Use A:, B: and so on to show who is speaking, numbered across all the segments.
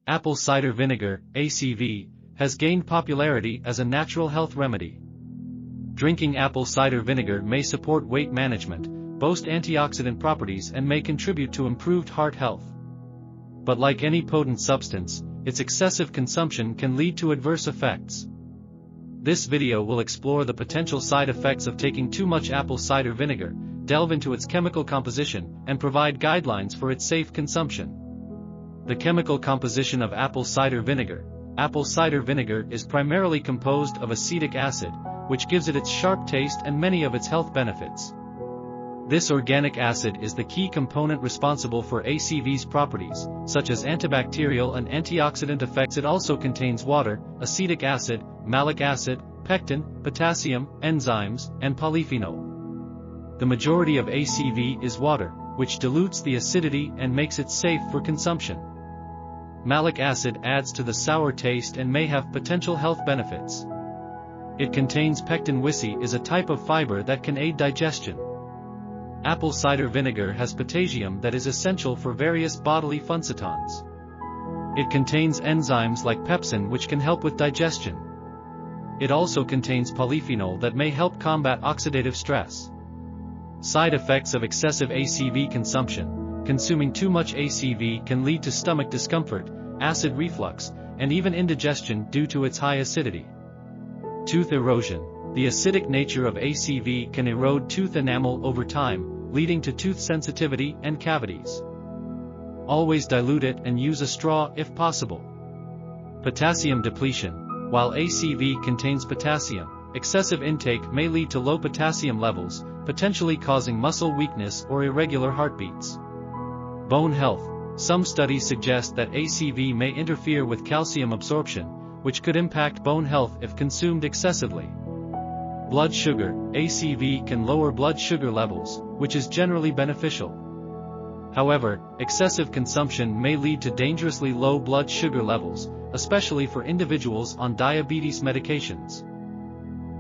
A: Apple cider vinegar, ACV, has gained popularity as a natural health remedy. Drinking apple cider vinegar may support weight management, boast antioxidant properties, and may contribute to improved heart health. But like any potent substance, its excessive consumption can lead to adverse effects. This video will explore the potential side effects of taking too much apple cider vinegar, delve into its chemical composition, and provide guidelines for its safe consumption. The chemical composition of apple cider vinegar. Apple cider vinegar is primarily composed of acetic acid, which gives it its sharp taste and many of its health benefits. This organic acid is the key component responsible for ACV's properties, such as antibacterial and antioxidant effects. It also contains water, acetic acid, malic acid, pectin, potassium, enzymes, and polyphenol. The majority of ACV is water, which dilutes the acidity and makes it safe for consumption. Malic acid adds to the sour taste and may have potential health benefits. It contains pectin, which is a type of fiber that can aid digestion. Apple cider vinegar has potassium that is essential for various bodily functions. It contains enzymes like pepsin which can help with digestion. It also contains polyphenol that may help combat oxidative stress. Side effects of excessive ACV consumption. Consuming too much ACV can lead to stomach discomfort, acid reflux, and even indigestion due to its high acidity. Tooth erosion. The acidic nature of ACV can erode tooth enamel over time, leading to tooth sensitivity and cavities. Always dilute it and use a straw if possible. Potassium depletion. While ACV contains potassium, excessive intake may lead to low potassium levels, potentially causing muscle weakness or irregular heartbeats. Bone health. Some studies suggest that ACV may interfere with calcium absorption, which could impact bone health if consumed excessively. Blood sugar. ACV can lower blood sugar levels, which is generally beneficial. However, excessive consumption may lead to dangerously low blood sugar levels, especially for individuals on diabetes medications.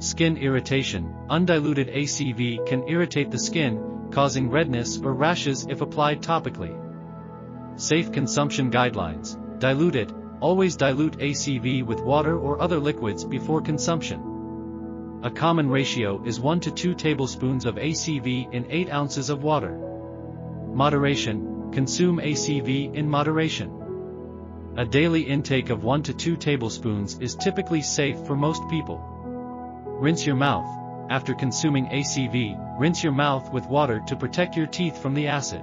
A: Skin irritation. Undiluted ACV can irritate the skin, causing redness or rashes if applied topically. Safe consumption guidelines. Dilute it. Always dilute ACV with water or other liquids before consumption. A common ratio is 1 to 2 tablespoons of ACV in 8 ounces of water. Moderation. Consume ACV in moderation. A daily intake of 1 to 2 tablespoons is typically safe for most people. Rinse your mouth. After consuming ACV, rinse your mouth with water to protect your teeth from the acid.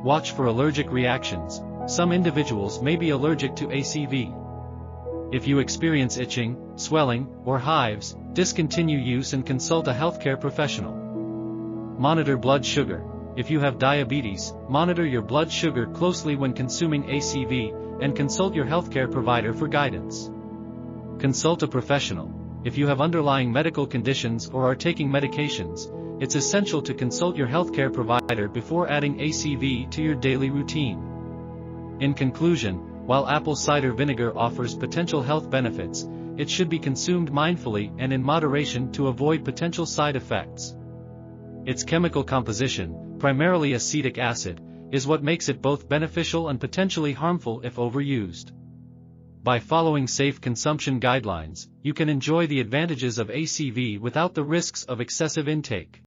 A: Watch for allergic reactions. Some individuals may be allergic to ACV. If you experience itching, swelling, or hives, discontinue use and consult a healthcare professional. Monitor blood sugar. If you have diabetes, monitor your blood sugar closely when consuming ACV, and consult your healthcare provider for guidance. Consult a professional. If you have underlying medical conditions or are taking medications, it's essential to consult your healthcare provider before adding ACV to your daily routine. In conclusion, while apple cider vinegar offers potential health benefits, it should be consumed mindfully and in moderation to avoid potential side effects. Its chemical composition, primarily acetic acid, is what makes it both beneficial and potentially harmful if overused. By following safe consumption guidelines, you can enjoy the advantages of ACV without the risks of excessive intake.